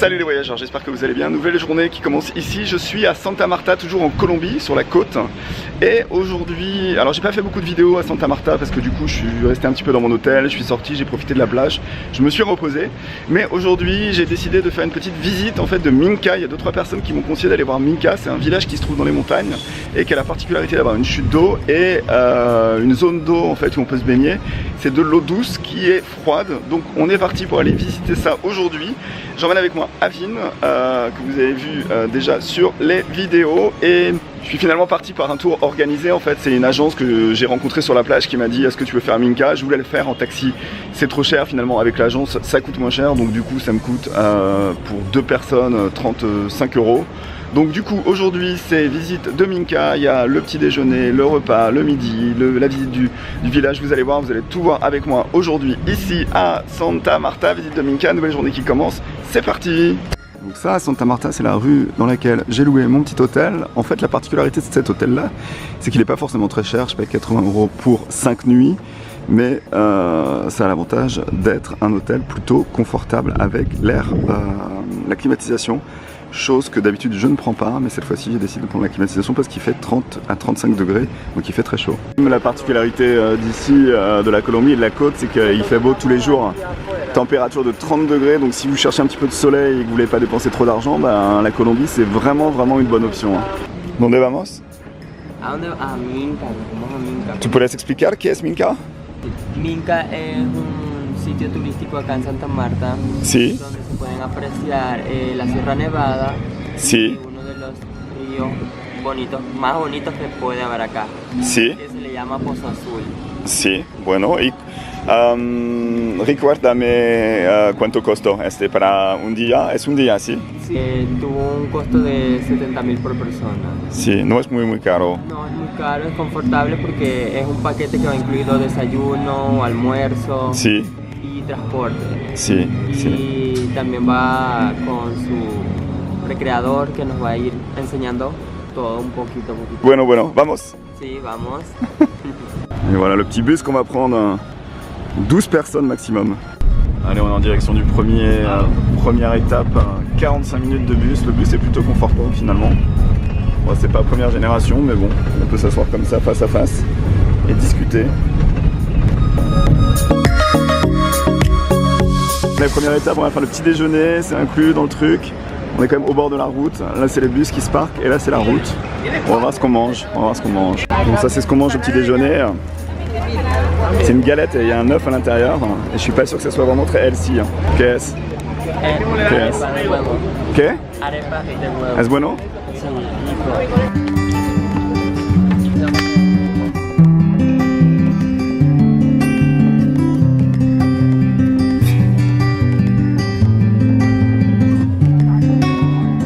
Salut les voyageurs, j'espère que vous allez bien. Nouvelle journée qui commence ici. Je suis à Santa Marta, toujours en Colombie, sur la côte. Et aujourd'hui, alors j'ai pas fait beaucoup de vidéos à Santa Marta parce que du coup je suis resté un petit peu dans mon hôtel, je suis sorti, j'ai profité de la plage, je me suis reposé. Mais aujourd'hui j'ai décidé de faire une petite visite en fait de Minca. Il y a 2-3 personnes qui m'ont conseillé d'aller voir Minca. C'est un village qui se trouve dans les montagnes et qui a la particularité d'avoir une chute d'eau et une zone d'eau en fait où on peut se baigner. C'est de l'eau douce qui est froide. Donc on est parti pour aller visiter ça aujourd'hui. J'emmène avec moi Avin, que vous avez vu déjà sur les vidéos, et je suis finalement parti par un tour organisé. En fait c'est une agence que j'ai rencontrée sur la plage qui m'a dit est-ce que tu veux faire Minca. Je voulais le faire en taxi, c'est trop cher, finalement avec l'agence ça coûte moins cher, donc du coup ça me coûte pour 2 personnes 35 €. Donc du coup aujourd'hui c'est visite de Minca, il y a le petit déjeuner, le repas, le midi, la visite du village, vous allez voir, vous allez tout voir avec moi aujourd'hui ici à Santa Marta, visite de Minca, nouvelle journée qui commence, c'est parti. Donc ça, Santa Marta, c'est la rue dans laquelle j'ai loué mon petit hôtel. En fait la particularité de cet hôtel là, c'est qu'il n'est pas forcément très cher, je paye 80 € pour 5 nuits. Mais ça a l'avantage d'être un hôtel plutôt confortable avec l'air, la climatisation. Chose que d'habitude je ne prends pas, mais cette fois-ci j'ai décidé de prendre la climatisation parce qu'il fait 30 à 35 degrés, donc il fait très chaud. La particularité d'ici, de la Colombie et de la côte, c'est qu'il fait beau tous les jours. Température de 30 degrés, donc si vous cherchez un petit peu de soleil et que vous voulez pas dépenser trop d'argent, ben, la Colombie c'est vraiment une bonne option. ¿Dónde vamos? A Minca, vamos a Minca. ¿Tú puedes explicar qué es Minca? Minca es un sitio turístico acá en Santa Marta, Sí. donde se pueden apreciar la Sierra Nevada, Sí. y uno de los ríos más bonitos que puede haber acá, Sí. que se le llama Pozo Azul. Sí, bueno, y recuérdame cuánto costó para un día, es un día, ¿sí? Sí, tuvo un costo de 70.000 por persona. Sí, no es muy caro. No es muy caro, es confortable porque es un paquete que va incluido desayuno, almuerzo, Sí. y transporte. Sí, Y sí. también va con su recreador que nos va a ir enseñando todo un poquito. Bueno, vamos. Sí, vamos. Et voilà le petit bus qu'on va prendre, 12 personnes maximum. Allez, on est en direction du première étape, 45 minutes de bus. Le bus est plutôt confortable finalement. Bon, c'est pas première génération, mais bon, on peut s'asseoir comme ça face à face et discuter. La première étape, on va faire le petit déjeuner, c'est inclus dans le truc. On est quand même au bord de la route. Là c'est les bus qui se parquent et là c'est la route. On va voir ce qu'on mange. Donc ça c'est ce qu'on mange au petit déjeuner. C'est une galette et il y a un œuf à l'intérieur. Et je suis pas sûr que ça soit vraiment très healthy. Qu'est-ce? Arepa de huevo. ¿Qué? Arepa de huevo. ¿Es bueno? Sí, rico.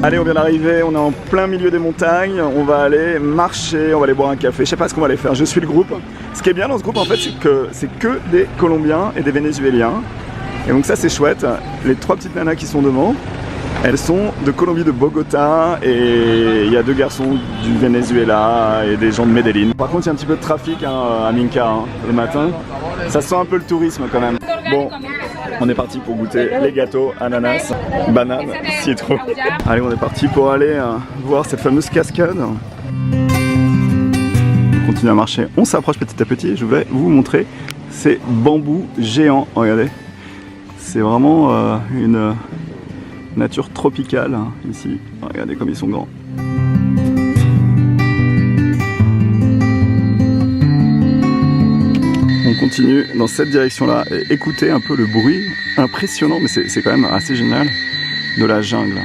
Allez, on vient d'arriver, on est en plein milieu des montagnes, on va aller marcher, on va aller boire un café, je sais pas ce qu'on va aller faire, je suis le groupe. Ce qui est bien dans ce groupe en fait, c'est que des Colombiens et des Vénézuéliens. Et donc ça c'est chouette, les 3 petites nanas qui sont devant, elles sont de Colombie, de Bogota, et il y a 2 garçons du Venezuela et des gens de Medellín. Par contre il y a un petit peu de trafic à Minca le matin, ça sent un peu le tourisme quand même. Bon, on est parti pour goûter les gâteaux, ananas, bananes, citron. Allez, on est parti pour aller voir cette fameuse cascade. On continue à marcher, on s'approche petit à petit et je vais vous montrer ces bambous géants. Regardez, c'est vraiment une nature tropicale ici. Regardez comme ils sont grands. On continue dans cette direction-là et écoutez un peu le bruit impressionnant, mais c'est quand même assez génial, de la jungle.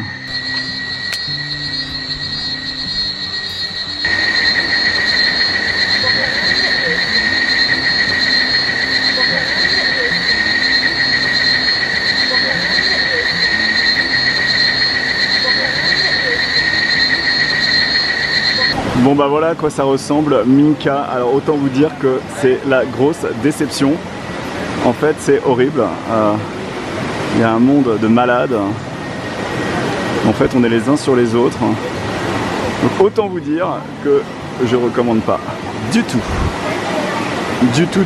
Bon bah voilà à quoi ça ressemble Minca. Alors autant vous dire que c'est la grosse déception. En fait c'est horrible. Il y a un monde de malades. En fait on est les uns sur les autres. Donc autant vous dire que je recommande pas du tout. Du tout.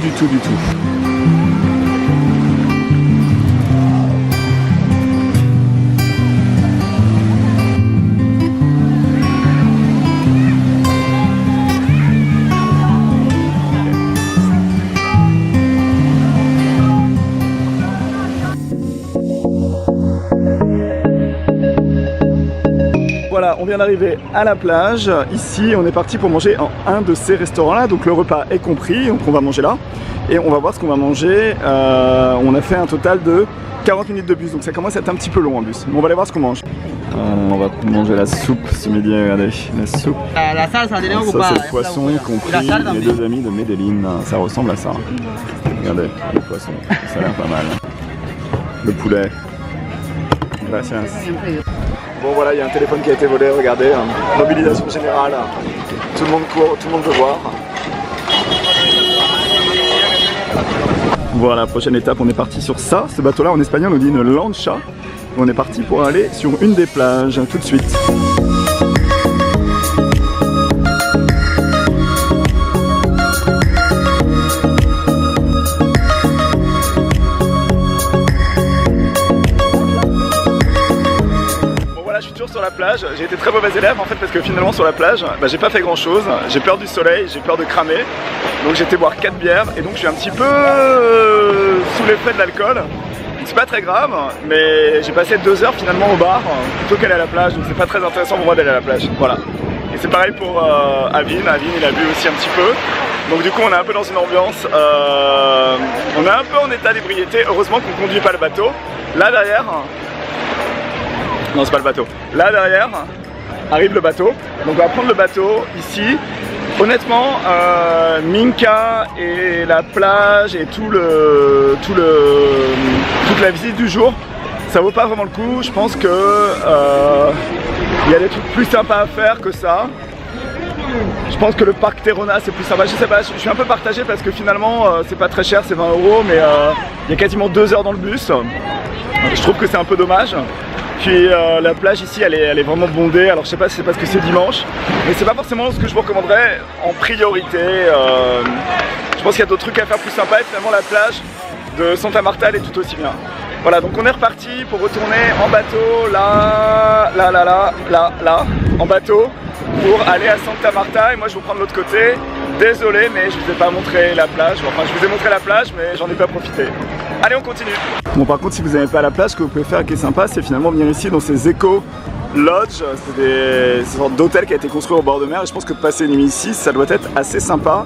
voilà, on vient d'arriver à la plage. Ici, on est parti pour manger en un de ces restaurants-là. Donc le repas est compris, donc on va manger là. Et on va voir ce qu'on va manger. On a fait un total de 40 minutes de bus, donc ça commence à être un petit peu long en bus. Mais on va aller voir ce qu'on mange. On va manger la soupe ce midi, regardez, la soupe. La salsa, ça c'est le poisson compris les deux amis de Medellín. Ça ressemble à ça. Regardez, le poisson, ça a l'air pas mal. Le poulet. Gracias. Bon voilà, il y a un téléphone qui a été volé, regardez. Mobilisation générale. Tout le monde court, tout le monde veut voir. Voilà, prochaine étape, on est parti sur ça. Ce bateau-là, en espagnol, on dit une lancha. On est parti pour aller sur une des plages, tout de suite. Sur la plage, j'ai été très mauvais élève en fait parce que finalement sur la plage j'ai pas fait grand chose, j'ai peur du soleil, j'ai peur de cramer, donc j'ai été boire 4 bières et donc je suis un petit peu sous l'effet de l'alcool. C'est pas très grave, mais j'ai passé 2 heures finalement au bar plutôt qu'aller à la plage, donc c'est pas très intéressant pour moi d'aller à la plage, voilà. Et c'est pareil pour Avin, il a bu aussi un petit peu, donc du coup on est un peu dans une ambiance, on est un peu en état d'ébriété, heureusement qu'on conduit pas le bateau. Là derrière, non, c'est pas le bateau. Là derrière arrive le bateau. Donc on va prendre le bateau ici. Honnêtement, Minca et la plage et toute la visite du jour, ça vaut pas vraiment le coup. Je pense que y a des trucs plus sympas à faire que ça. Je pense que le parc Terrona c'est plus sympa. Je sais pas, je suis un peu partagé parce que finalement c'est pas très cher, c'est 20 €, mais il y a quasiment 2 heures dans le bus. Je trouve que c'est un peu dommage. Puis la plage ici elle est vraiment bondée, alors je sais pas si c'est parce que c'est dimanche, mais c'est pas forcément ce que je vous recommanderais en priorité. Je pense qu'il y a d'autres trucs à faire plus sympas et finalement la plage de Santa Marta elle est tout aussi bien. Voilà, donc on est reparti pour retourner en bateau là, en bateau pour aller à Santa Marta et moi je vais vous prendre l'autre côté. Désolé mais je vous ai pas montré la plage, enfin je vous ai montré la plage mais j'en ai pas profité. Allez on continue. Bon par contre si vous n'avez pas la plage, ce que vous pouvez faire qui est sympa c'est finalement venir ici dans ces éco-lodges. C'est des sortes d'hôtels qui a été construit au bord de mer et je pense que de passer une nuit ici ça doit être assez sympa.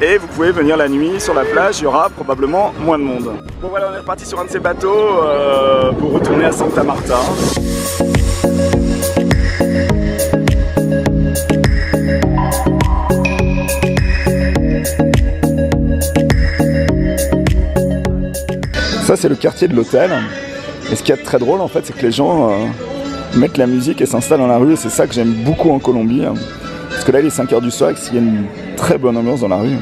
Et vous pouvez venir la nuit sur la plage, il y aura probablement moins de monde. Bon voilà on est reparti sur un de ces bateaux pour retourner à Santa Marta. Ça c'est le quartier de l'hôtel et ce qu'il y a de très drôle en fait c'est que les gens mettent la musique et s'installent dans la rue et c'est ça que j'aime beaucoup en Colombie parce que là il est 5 h du soir et qu'il y a une très bonne ambiance dans la rue.